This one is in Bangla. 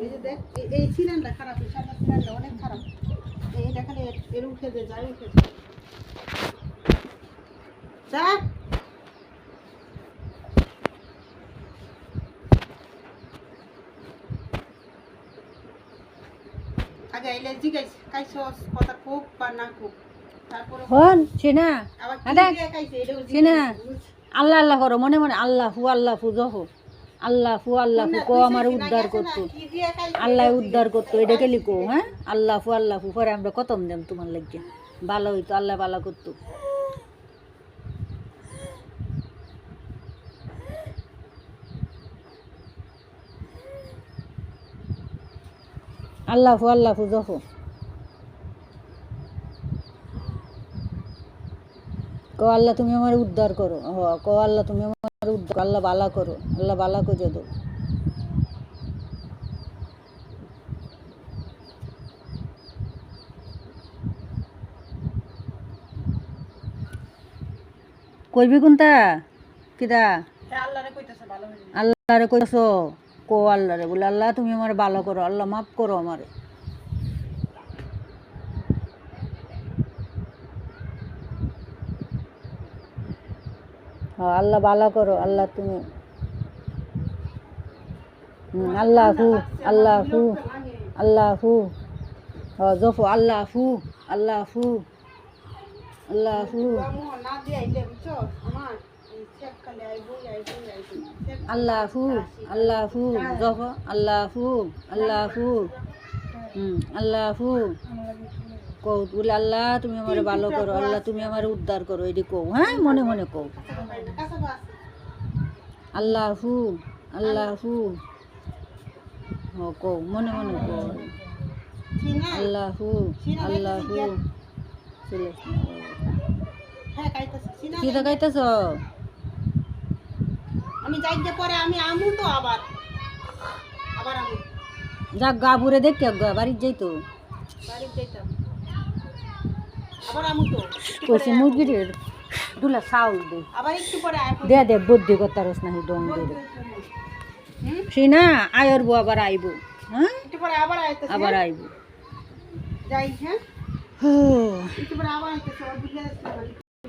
এই যে দেখ এই সিলিন্ডার খারাপ, এই সাদা সিলিন্ডার অনেক খারাপ। এই দেখালে এর উঠে যায় উঠে যা। আগে এলে জিজ্ঞাস খাইছস কথা খুব বা না খুব, তারপরে হন সিনা আবার আদা খাইছে এটা সিনা আল্লাহ আল্লাহ করো মনে মনে আল্লাহ ফু জহ আল্লাহ ফু কো আমার উদ্ধার করতো, আল্লাহ উদ্ধার করতো এটাকে লিখো। হ্যাঁ আল্লাহ ফু পরে আমরা কতম দেম তোমার লাগিয়ে ভালো হইতো, আল্লাহ ভালো করতো। আল্লাহ ফু জহ কো আল্লাহ তুমি আমার উদ্ধার করো, কো আল্লাহ তুমি আমার উদ্ধার, আল্লাহ বালা করো, আল্লাহ বালা করে দো। কইবি কোনটা কিদা আল্লাহরে কইতাছে ভালো হয়ে যাবে। আল্লাহরে কইছো কো আল্লাহরে বলে আল্লাহ তুমি আমার ভালো করো, আল্লাহ মাফ করো আমারে। আল্লাহ ভালো করো, আল্লাহ তুমি আল্লাহ ফু জফু আল্লাহ ফু আল্লাহ ফু না দিয়ে আইলে বুঝছো আমার এই চেক খালি আইবো আল্লাহ ফু জফ আল্লাহ ফু কৌ বলে আল্লাহ তুমি আমার ভালো করো, আল্লাহ তুমি আমার উদ্ধার করো, এটি কৌ। হ্যাঁ মনে মনে কৌ আল্লাহ ফু কৌ মনে মনে কৌ আল্লাহ ফু চলে কি দেখাইতেছ? আমি যাইতে পরে আমি আমু তো আবার আমু যাক গাবুরে দেখে বাড়ির যাইতো বাড়ি যাইতাম আবার আমু তো কইছে মুরগির দুলা চাউল দে আবার একটু পরে দে বুদ্ধি করতারস না ডং দে সে না আয়র বউ আবার আইব। হ্যাঁ একটু পরে আবার আইব যাই। হ্যাঁ একটু পরে আবার আইতেছে।